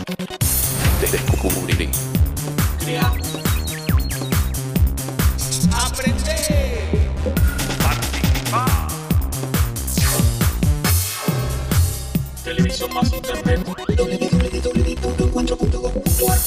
Descubrí. Crea. Aprender. Participar. Televisión más internet. www.encuentro.com.ar.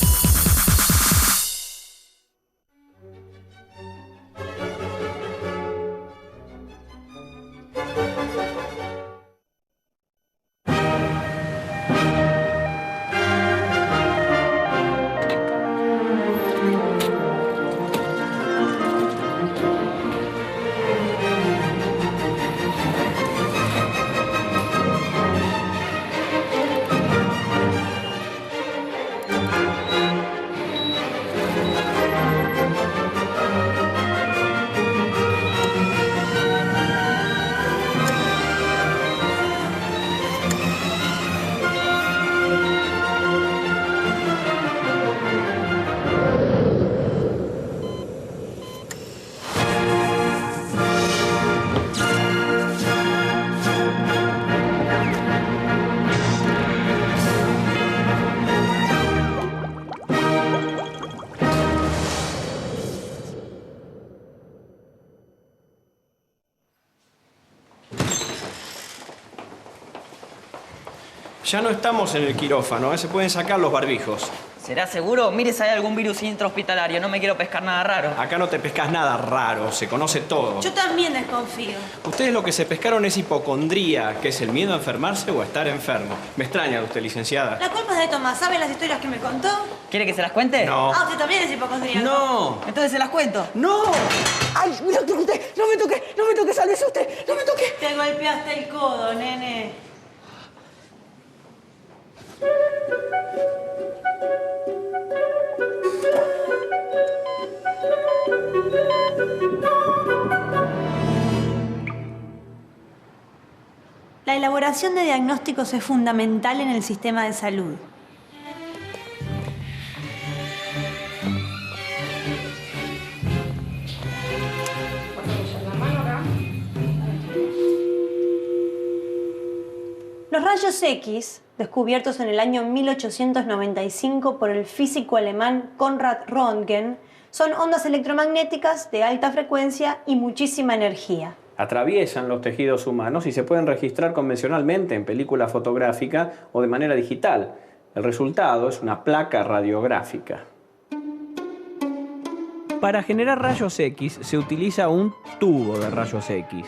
Ya no estamos en el quirófano, se pueden sacar los barbijos. ¿Será seguro? Mire si hay algún virus intrahospitalario. No me quiero pescar nada raro. Acá no te pescas nada raro, se conoce todo. Yo también desconfío. Ustedes lo que se pescaron es hipocondría, que es el miedo a enfermarse o a estar enfermo. Me extraña de usted, licenciada. La culpa es de Tomás. ¿Sabe las historias que me contó? ¿Quiere que se las cuente? No. Ah, usted también es hipocondríaco. No. Entonces se las cuento. ¡No! ¡Ay, mira usted! ¡No me toque! ¡Sálvese usted! ¡No me toque! Te golpeaste el codo, nene. La elaboración de diagnósticos es fundamental en el sistema de salud. Los rayos X, descubiertos en el año 1895 por el físico alemán Konrad Röntgen, son ondas electromagnéticas de alta frecuencia y muchísima energía. Atraviesan los tejidos humanos y se pueden registrar convencionalmente en película fotográfica o de manera digital. El resultado es una placa radiográfica. Para generar rayos X se utiliza un tubo de rayos X,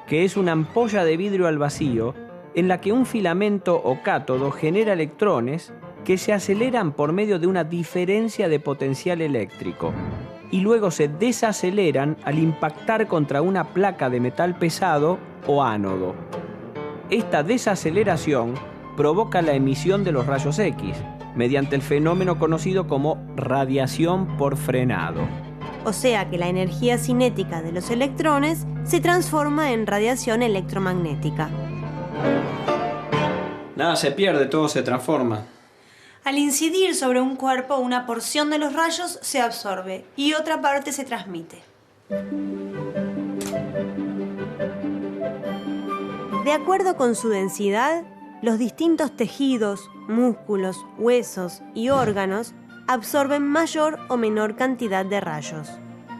que es una ampolla de vidrio al vacío en la que un filamento o cátodo genera electrones que se aceleran por medio de una diferencia de potencial eléctrico y luego se desaceleran al impactar contra una placa de metal pesado o ánodo. Esta desaceleración provoca la emisión de los rayos X mediante el fenómeno conocido como radiación por frenado. O sea que la energía cinética de los electrones se transforma en radiación electromagnética. Nada se pierde, todo se transforma. Al incidir sobre un cuerpo, una porción de los rayos se absorbe y otra parte se transmite. De acuerdo con su densidad, los distintos tejidos, músculos, huesos y órganos absorben mayor o menor cantidad de rayos.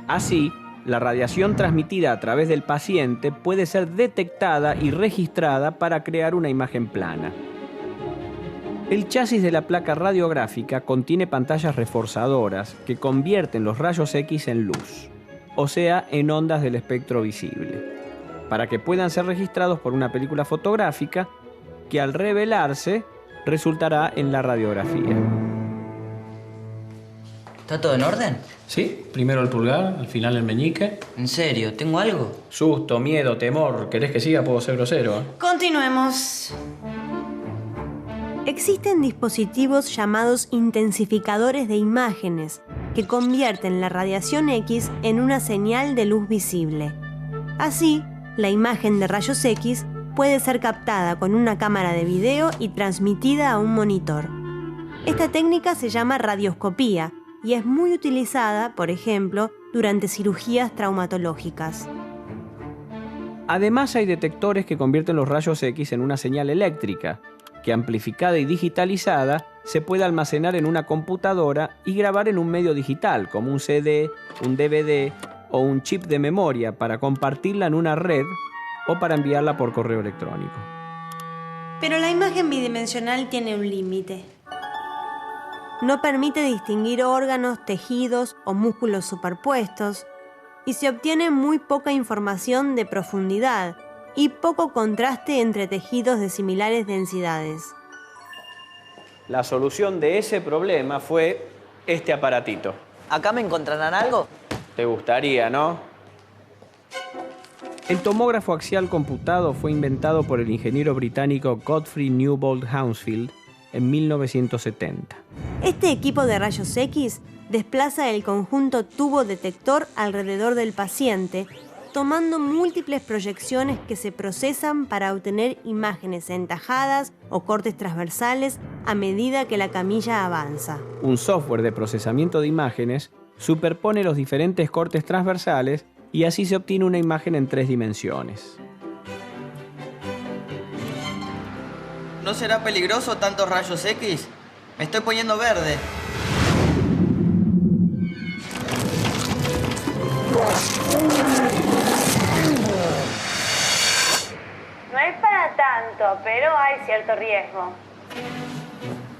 Así, la radiación transmitida a través del paciente puede ser detectada y registrada para crear una imagen plana. El chasis de la placa radiográfica contiene pantallas reforzadoras que convierten los rayos X en luz, o sea, en ondas del espectro visible, para que puedan ser registrados por una película fotográfica que al revelarse resultará en la radiografía. ¿Está todo en orden? Sí, primero el pulgar, al final el meñique. ¿En serio? ¿Tengo algo? Susto, miedo, temor. ¿Querés que siga? Puedo ser grosero. Continuemos. Existen dispositivos llamados intensificadores de imágenes que convierten la radiación X en una señal de luz visible. Así, la imagen de rayos X puede ser captada con una cámara de video y transmitida a un monitor. Esta técnica se llama radioscopía y es muy utilizada, por ejemplo, durante cirugías traumatológicas. Además, hay detectores que convierten los rayos X en una señal eléctrica, que amplificada y digitalizada se puede almacenar en una computadora y grabar en un medio digital, como un CD, un DVD o un chip de memoria, para compartirla en una red o para enviarla por correo electrónico. Pero la imagen bidimensional tiene un límite. No permite distinguir órganos, tejidos o músculos superpuestos y se obtiene muy poca información de profundidad y poco contraste entre tejidos de similares densidades. La solución de ese problema fue este aparatito. ¿Acá me encontrarán algo? ¿Te gustaría, no? El tomógrafo axial computado fue inventado por el ingeniero británico Godfrey Newbold Hounsfield en 1970. Este equipo de rayos X desplaza el conjunto tubo-detector alrededor del paciente, tomando múltiples proyecciones que se procesan para obtener imágenes entajadas o cortes transversales a medida que la camilla avanza. Un software de procesamiento de imágenes superpone los diferentes cortes transversales y así se obtiene una imagen en 3 dimensiones. ¿No será peligroso tantos rayos X? Me estoy poniendo verde. No es para tanto, pero hay cierto riesgo.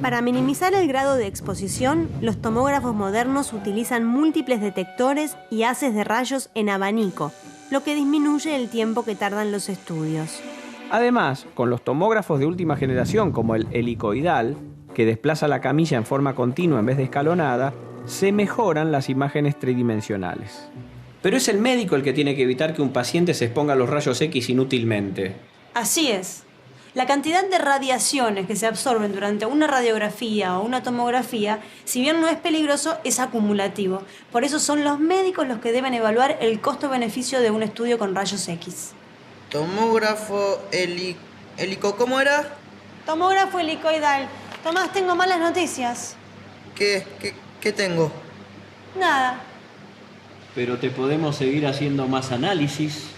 Para minimizar el grado de exposición, los tomógrafos modernos utilizan múltiples detectores y haces de rayos en abanico, lo que disminuye el tiempo que tardan los estudios. Además, con los tomógrafos de última generación como el helicoidal, que desplaza la camilla en forma continua en vez de escalonada, se mejoran las imágenes tridimensionales. Pero es el médico el que tiene que evitar que un paciente se exponga a los rayos X inútilmente. Así es. La cantidad de radiaciones que se absorben durante una radiografía o una tomografía, si bien no es peligroso, es acumulativo. Por eso son los médicos los que deben evaluar el costo-beneficio de un estudio con rayos X. Tomógrafo helico, ¿cómo era? Tomógrafo helicoidal. Tomás, tengo malas noticias. ¿Qué tengo? Nada. Pero te podemos seguir haciendo más análisis.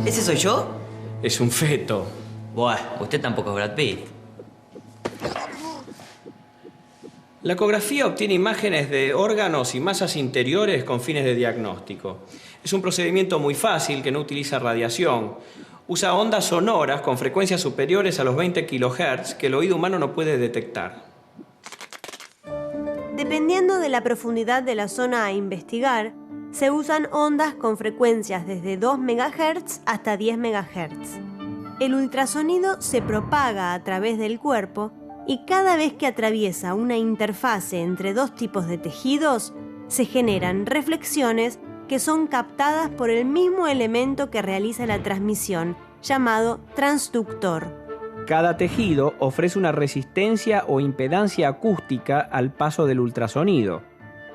¿Ese soy yo? Es un feto. Buah, usted tampoco es Brad Pitt. La ecografía obtiene imágenes de órganos y masas interiores con fines de diagnóstico. Es un procedimiento muy fácil que no utiliza radiación. Usa ondas sonoras con frecuencias superiores a los 20 kHz que el oído humano no puede detectar. Dependiendo de la profundidad de la zona a investigar, se usan ondas con frecuencias desde 2 MHz hasta 10 MHz. El ultrasonido se propaga a través del cuerpo y cada vez que atraviesa una interfase entre 2 tipos de tejidos, se generan reflexiones que son captadas por el mismo elemento que realiza la transmisión, llamado transductor. Cada tejido ofrece una resistencia o impedancia acústica al paso del ultrasonido.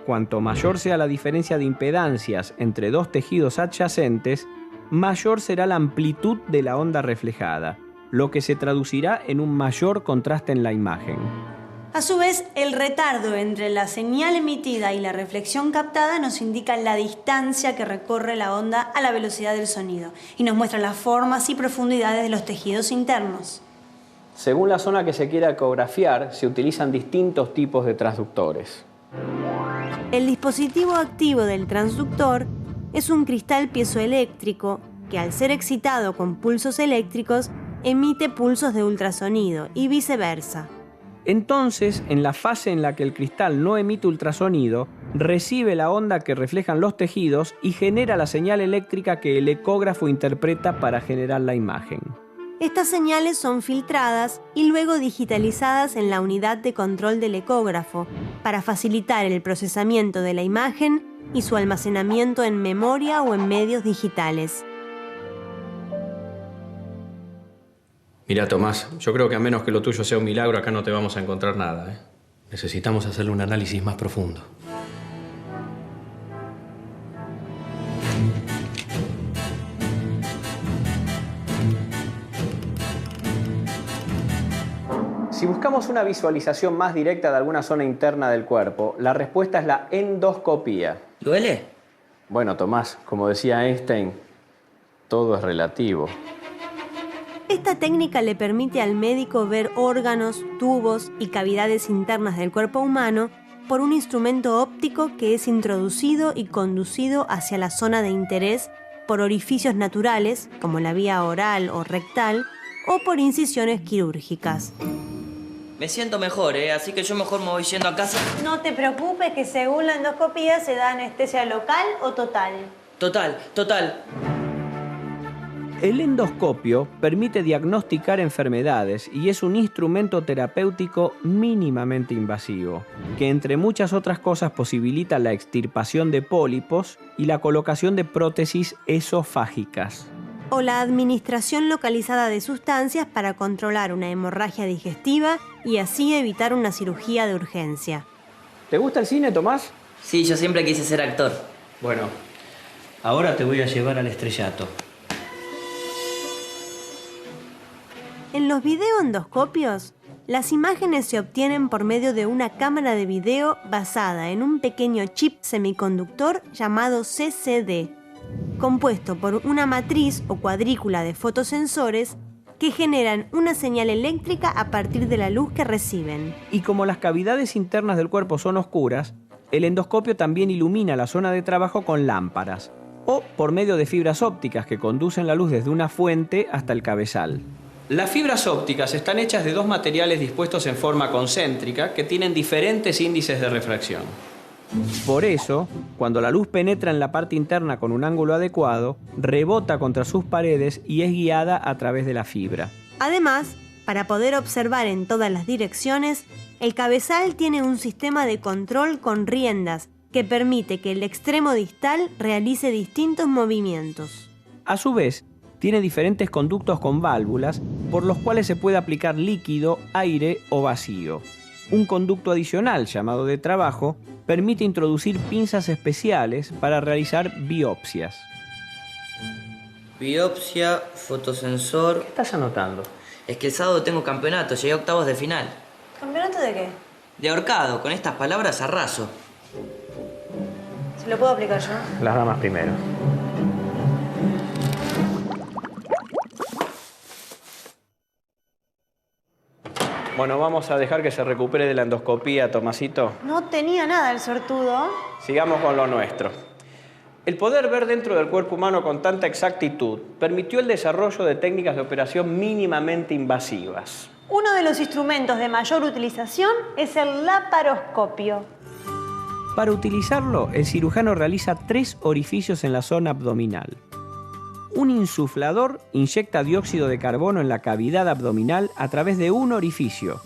Cuanto mayor sea la diferencia de impedancias entre 2 tejidos adyacentes, mayor será la amplitud de la onda reflejada, lo que se traducirá en un mayor contraste en la imagen. A su vez, el retardo entre la señal emitida y la reflexión captada nos indica la distancia que recorre la onda a la velocidad del sonido y nos muestra las formas y profundidades de los tejidos internos. Según la zona que se quiera ecografiar, se utilizan distintos tipos de transductores. El dispositivo activo del transductor es un cristal piezoeléctrico que, al ser excitado con pulsos eléctricos, emite pulsos de ultrasonido y viceversa. Entonces, en la fase en la que el cristal no emite ultrasonido, recibe la onda que reflejan los tejidos y genera la señal eléctrica que el ecógrafo interpreta para generar la imagen. Estas señales son filtradas y luego digitalizadas en la unidad de control del ecógrafo para facilitar el procesamiento de la imagen y su almacenamiento en memoria o en medios digitales. Mira, Tomás, yo creo que a menos que lo tuyo sea un milagro, acá no te vamos a encontrar nada, ¿eh? Necesitamos hacerle un análisis más profundo. Si buscamos una visualización más directa de alguna zona interna del cuerpo, la respuesta es la endoscopía. ¿Duele? Bueno, Tomás, como decía Einstein, todo es relativo. Esta técnica le permite al médico ver órganos, tubos y cavidades internas del cuerpo humano por un instrumento óptico que es introducido y conducido hacia la zona de interés por orificios naturales, como la vía oral o rectal, o por incisiones quirúrgicas. Me siento mejor, así que yo mejor me voy yendo a casa. No te preocupes que según la endoscopía se da anestesia local o total. Total. El endoscopio permite diagnosticar enfermedades y es un instrumento terapéutico mínimamente invasivo, que entre muchas otras cosas posibilita la extirpación de pólipos y la colocación de prótesis esofágicas. O la administración localizada de sustancias para controlar una hemorragia digestiva y así evitar una cirugía de urgencia. ¿Te gusta el cine, Tomás? Sí, yo siempre quise ser actor. Bueno, ahora te voy a llevar al estrellato. En los videoendoscopios, las imágenes se obtienen por medio de una cámara de video basada en un pequeño chip semiconductor llamado CCD, compuesto por una matriz o cuadrícula de fotosensores que generan una señal eléctrica a partir de la luz que reciben. Y como las cavidades internas del cuerpo son oscuras, el endoscopio también ilumina la zona de trabajo con lámparas, o por medio de fibras ópticas que conducen la luz desde una fuente hasta el cabezal. Las fibras ópticas están hechas de dos materiales dispuestos en forma concéntrica que tienen diferentes índices de refracción. Por eso, cuando la luz penetra en la parte interna con un ángulo adecuado, rebota contra sus paredes y es guiada a través de la fibra. Además, para poder observar en todas las direcciones, el cabezal tiene un sistema de control con riendas que permite que el extremo distal realice distintos movimientos. A su vez, tiene diferentes conductos con válvulas por los cuales se puede aplicar líquido, aire o vacío. Un conducto adicional, llamado de trabajo, permite introducir pinzas especiales para realizar biopsias. Biopsia, fotosensor... ¿Qué estás anotando? Es que el sábado tengo campeonato, llegué a octavos de final. ¿Campeonato de qué? De ahorcado, con estas palabras arraso. ¿Se lo puedo aplicar yo? Las damas primero. Bueno, vamos a dejar que se recupere de la endoscopía, Tomasito. No tenía nada el sortudo. Sigamos con lo nuestro. El poder ver dentro del cuerpo humano con tanta exactitud permitió el desarrollo de técnicas de operación mínimamente invasivas. Uno de los instrumentos de mayor utilización es el laparoscopio. Para utilizarlo, el cirujano realiza 3 orificios en la zona abdominal. Un insuflador inyecta dióxido de carbono en la cavidad abdominal a través de un orificio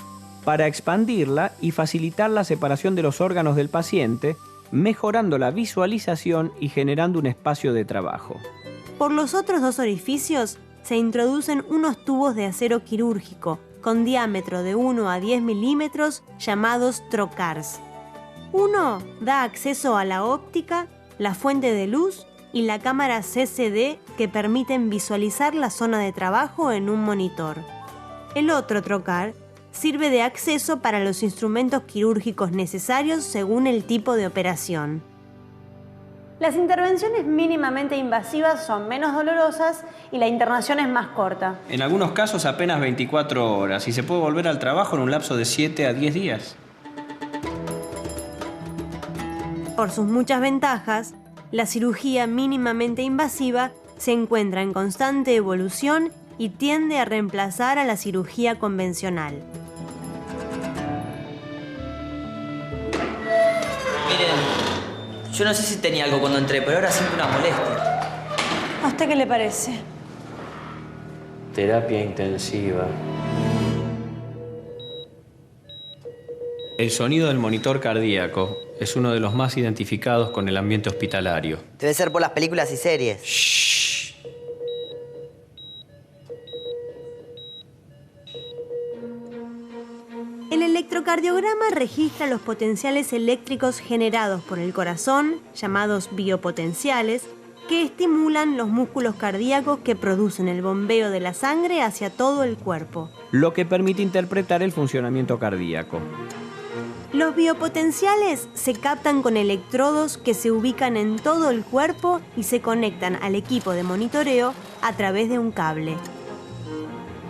para expandirla y facilitar la separación de los órganos del paciente, mejorando la visualización y generando un espacio de trabajo. Por los otros 2 orificios se introducen unos tubos de acero quirúrgico con diámetro de 1 a 10 milímetros llamados trocars. Uno da acceso a la óptica, la fuente de luz y la cámara CCD que permiten visualizar la zona de trabajo en un monitor. El otro trocar sirve de acceso para los instrumentos quirúrgicos necesarios según el tipo de operación. Las intervenciones mínimamente invasivas son menos dolorosas y la internación es más corta. En algunos casos apenas 24 horas y se puede volver al trabajo en un lapso de 7 a 10 días. Por sus muchas ventajas, la cirugía mínimamente invasiva se encuentra en constante evolución y tiende a reemplazar a la cirugía convencional. Miren, yo no sé si tenía algo cuando entré, pero ahora siento una molestia. ¿A usted qué le parece? Terapia intensiva. El sonido del monitor cardíaco es uno de los más identificados con el ambiente hospitalario. Debe ser por las películas y series. Shh. El electrocardiograma registra los potenciales eléctricos generados por el corazón, llamados biopotenciales, que estimulan los músculos cardíacos que producen el bombeo de la sangre hacia todo el cuerpo. Lo que permite interpretar el funcionamiento cardíaco. Los biopotenciales se captan con electrodos que se ubican en todo el cuerpo y se conectan al equipo de monitoreo a través de un cable.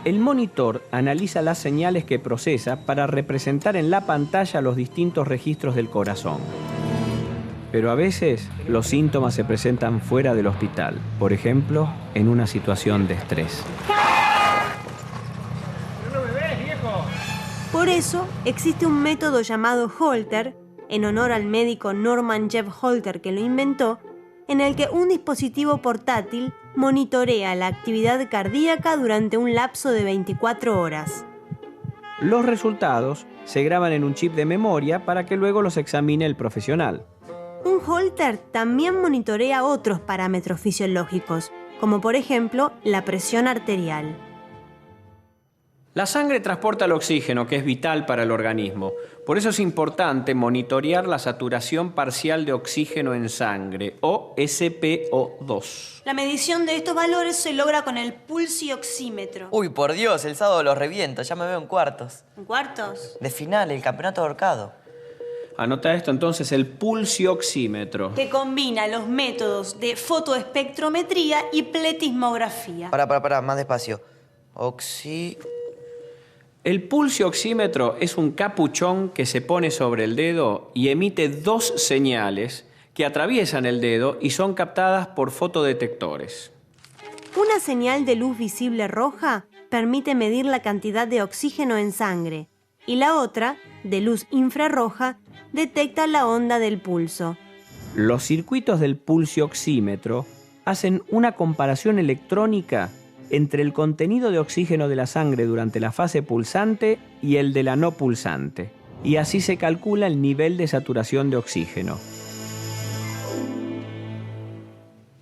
El monitor analiza las señales que procesa para representar en la pantalla los distintos registros del corazón. Pero a veces los síntomas se presentan fuera del hospital, por ejemplo, en una situación de estrés. Por eso existe un método llamado Holter, en honor al médico Norman Jeff Holter que lo inventó, en el que un dispositivo portátil monitorea la actividad cardíaca durante un lapso de 24 horas. Los resultados se graban en un chip de memoria para que luego los examine el profesional. Un Holter también monitorea otros parámetros fisiológicos, como por ejemplo la presión arterial. La sangre transporta el oxígeno, que es vital para el organismo. Por eso es importante monitorear la saturación parcial de oxígeno en sangre, o SpO2. La medición de estos valores se logra con el pulsioxímetro. Uy, por Dios, el sábado los reviento, ya me veo en cuartos. ¿En cuartos? De final, el campeonato ahorcado. Anota esto entonces, el pulsioxímetro. Que combina los métodos de fotoespectrometría y pletismografía. Pará, más despacio. El pulsioxímetro es un capuchón que se pone sobre el dedo y emite dos señales que atraviesan el dedo y son captadas por fotodetectores. Una señal de luz visible roja permite medir la cantidad de oxígeno en sangre y la otra, de luz infrarroja, detecta la onda del pulso. Los circuitos del pulsioxímetro hacen una comparación electrónica entre el contenido de oxígeno de la sangre durante la fase pulsante y el de la no pulsante, y así se calcula el nivel de saturación de oxígeno.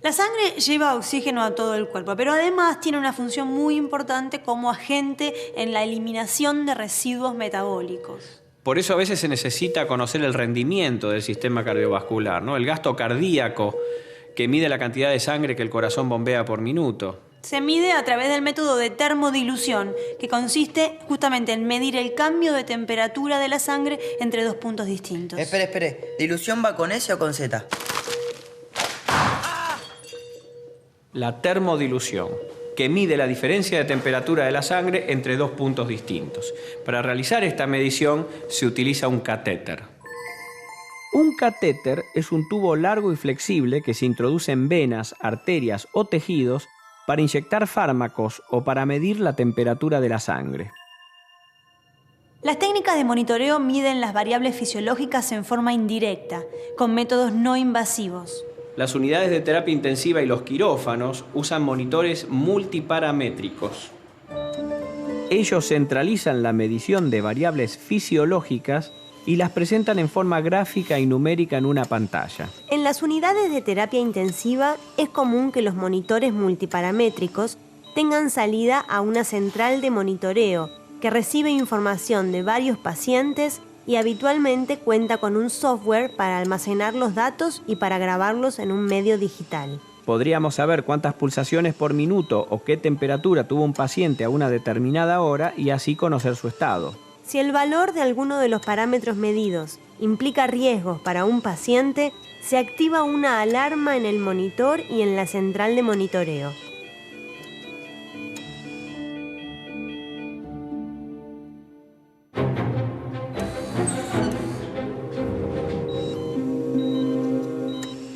La sangre lleva oxígeno a todo el cuerpo, pero además tiene una función muy importante como agente en la eliminación de residuos metabólicos. Por eso a veces se necesita conocer el rendimiento del sistema cardiovascular, ¿no? El gasto cardíaco, que mide la cantidad de sangre que el corazón bombea por minuto. Se mide a través del método de termodilución, que consiste justamente en medir el cambio de temperatura de la sangre entre dos puntos distintos. Espere. ¿Dilución va con S o con Z? La termodilución, que mide la diferencia de temperatura de la sangre entre dos puntos distintos. Para realizar esta medición se utiliza un catéter. Un catéter es un tubo largo y flexible que se introduce en venas, arterias o tejidos para inyectar fármacos o para medir la temperatura de la sangre. Las técnicas de monitoreo miden las variables fisiológicas en forma indirecta, con métodos no invasivos. Las unidades de terapia intensiva y los quirófanos usan monitores multiparamétricos. Ellos centralizan la medición de variables fisiológicas y las presentan en forma gráfica y numérica en una pantalla. En las unidades de terapia intensiva es común que los monitores multiparamétricos tengan salida a una central de monitoreo que recibe información de varios pacientes y habitualmente cuenta con un software para almacenar los datos y para grabarlos en un medio digital. Podríamos saber cuántas pulsaciones por minuto o qué temperatura tuvo un paciente a una determinada hora y así conocer su estado. Si el valor de alguno de los parámetros medidos implica riesgos para un paciente, se activa una alarma en el monitor y en la central de monitoreo.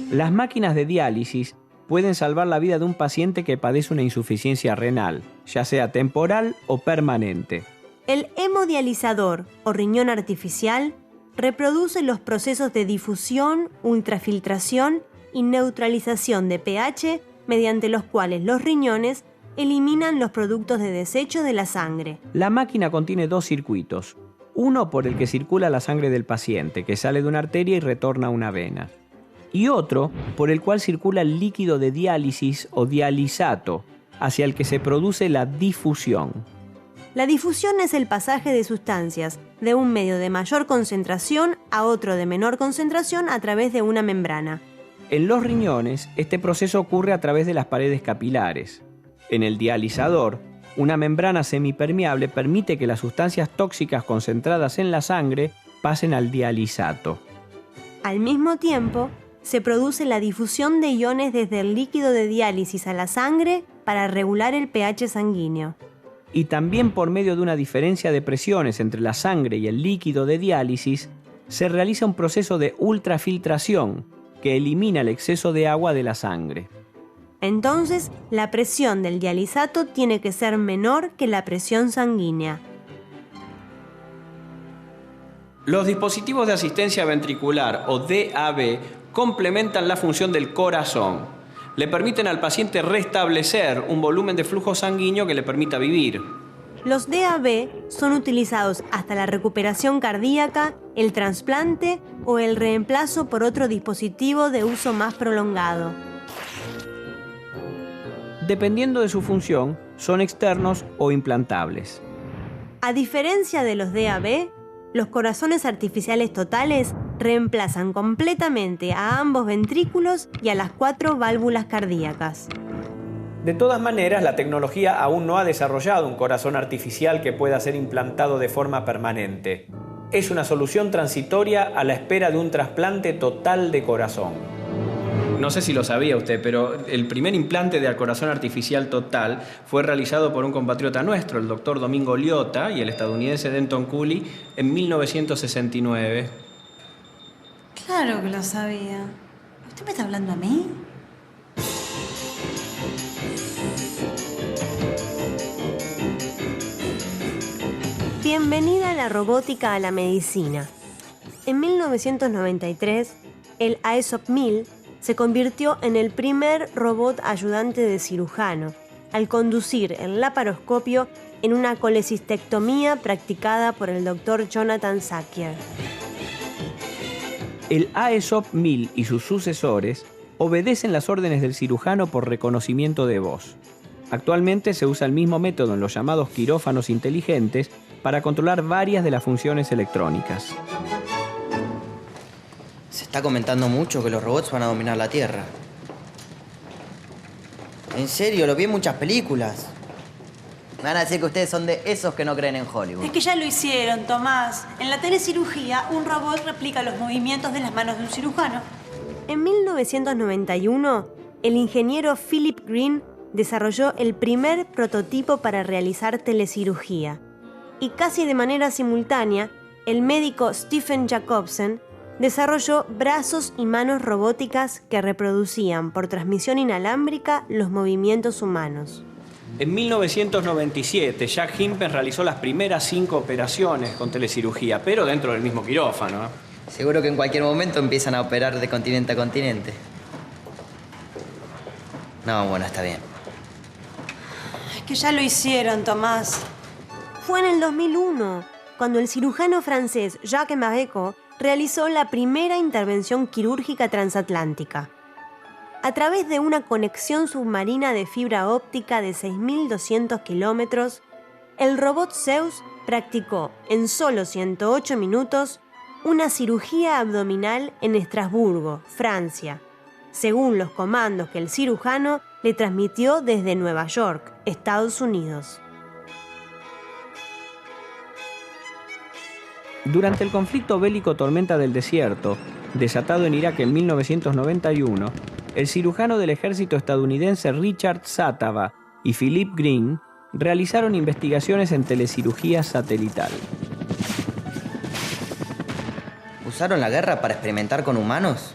Las máquinas de diálisis pueden salvar la vida de un paciente que padece una insuficiencia renal, ya sea temporal o permanente. El hemodializador o riñón artificial reproduce los procesos de difusión, ultrafiltración y neutralización de pH mediante los cuales los riñones eliminan los productos de desecho de la sangre. La máquina contiene dos circuitos, uno por el que circula la sangre del paciente, que sale de una arteria y retorna a una vena, y otro por el cual circula el líquido de diálisis o dialisato, hacia el que se produce la difusión. La difusión es el pasaje de sustancias de un medio de mayor concentración a otro de menor concentración a través de una membrana. En los riñones, este proceso ocurre a través de las paredes capilares. En el dializador, una membrana semipermeable permite que las sustancias tóxicas concentradas en la sangre pasen al dialisato. Al mismo tiempo, se produce la difusión de iones desde el líquido de diálisis a la sangre para regular el pH sanguíneo. Y también por medio de una diferencia de presiones entre la sangre y el líquido de diálisis, se realiza un proceso de ultrafiltración que elimina el exceso de agua de la sangre. Entonces, la presión del dialisato tiene que ser menor que la presión sanguínea. Los dispositivos de asistencia ventricular o DAB complementan la función del corazón. Le permiten al paciente restablecer un volumen de flujo sanguíneo que le permita vivir. Los DAB son utilizados hasta la recuperación cardíaca, el trasplante o el reemplazo por otro dispositivo de uso más prolongado. Dependiendo de su función, son externos o implantables. A diferencia de los DAB, los corazones artificiales totales reemplazan completamente a ambos ventrículos y a las 4 válvulas cardíacas. De todas maneras, la tecnología aún no ha desarrollado un corazón artificial que pueda ser implantado de forma permanente. Es una solución transitoria a la espera de un trasplante total de corazón. No sé si lo sabía usted, pero el primer implante de corazón artificial total fue realizado por un compatriota nuestro, el doctor Domingo Liotta, y el estadounidense Denton Cooley en 1969. Claro que lo sabía. ¿Usted me está hablando a mí? Bienvenida la robótica a la medicina. En 1993, el Aesop 1000 se convirtió en el primer robot ayudante de cirujano, al conducir el laparoscopio en una colecistectomía practicada por el Dr. Jonathan Sakier. El Aesop 1000 y sus sucesores obedecen las órdenes del cirujano por reconocimiento de voz. Actualmente se usa el mismo método en los llamados quirófanos inteligentes para controlar varias de las funciones electrónicas. Se está comentando mucho que los robots van a dominar la Tierra. En serio, lo vi en muchas películas. Me van a decir que ustedes son de esos que no creen en Hollywood. Es que ya lo hicieron, Tomás. En la telecirugía, un robot replica los movimientos de las manos de un cirujano. En 1991, el ingeniero Philip Green desarrolló el primer prototipo para realizar telecirugía. Y casi de manera simultánea, el médico Stephen Jacobsen desarrolló brazos y manos robóticas que reproducían por transmisión inalámbrica los movimientos humanos. En 1997, Jack Himpen realizó las primeras 5 operaciones con telecirugía, pero dentro del mismo quirófano. Seguro que en cualquier momento empiezan a operar de continente a continente. No, bueno, está bien. Es que ya lo hicieron, Tomás. Fue en el 2001, cuando el cirujano francés Jacques Maréco realizó la primera intervención quirúrgica transatlántica. A través de una conexión submarina de fibra óptica de 6.200 kilómetros, el robot Zeus practicó en solo 108 minutos una cirugía abdominal en Estrasburgo, Francia, según los comandos que el cirujano le transmitió desde Nueva York, Estados Unidos. Durante el conflicto bélico Tormenta del Desierto, desatado en Irak en 1991, el cirujano del ejército estadounidense Richard Satava y Philip Green realizaron investigaciones en telecirugía satelital. ¿Usaron la guerra para experimentar con humanos?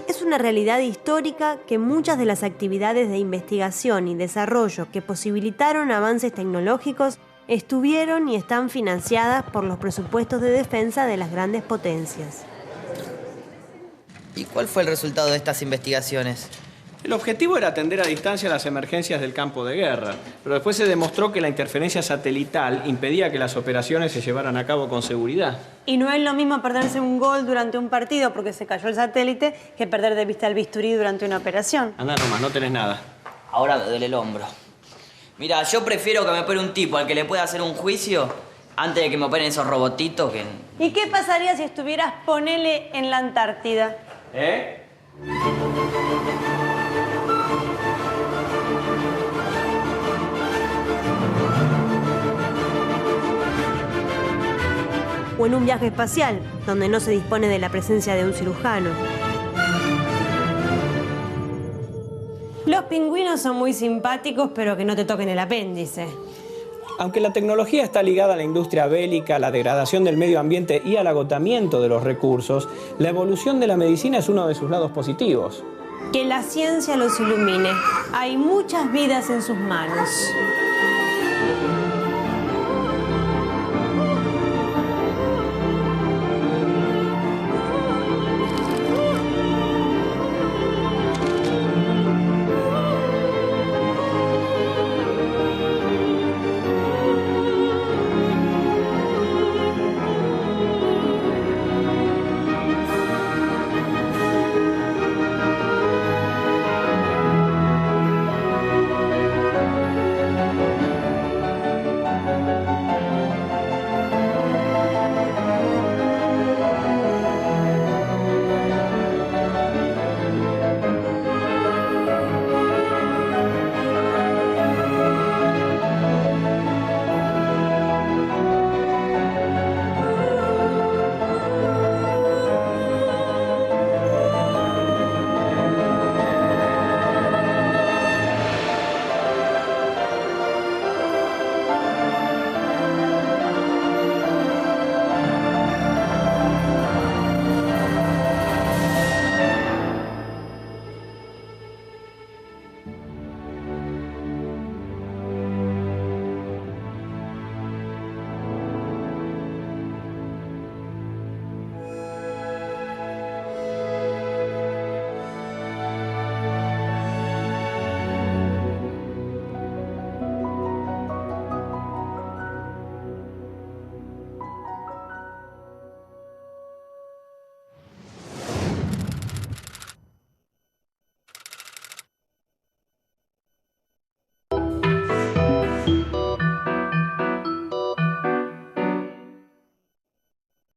Es una realidad histórica que muchas de las actividades de investigación y desarrollo que posibilitaron avances tecnológicos estuvieron y están financiadas por los presupuestos de defensa de las grandes potencias. ¿Y cuál fue el resultado de estas investigaciones? El objetivo era atender a distancia las emergencias del campo de guerra, pero después se demostró que la interferencia satelital impedía que las operaciones se llevaran a cabo con seguridad. Y no es lo mismo perderse un gol durante un partido porque se cayó el satélite que perder de vista el bisturí durante una operación. Anda nomás, no tenés nada. Ahora me duele el hombro. Mira, yo prefiero que me opere un tipo al que le pueda hacer un juicio antes de que me operen esos robotitos que... ¿Y qué pasaría si estuvieras, ponele, en la Antártida? O o en un viaje espacial, donde no se dispone de la presencia de un cirujano. Los pingüinos son muy simpáticos, pero que no te toquen el apéndice. Aunque la tecnología está ligada a la industria bélica, a la degradación del medio ambiente y al agotamiento de los recursos, la evolución de la medicina es uno de sus lados positivos. Que la ciencia los ilumine. Hay muchas vidas en sus manos.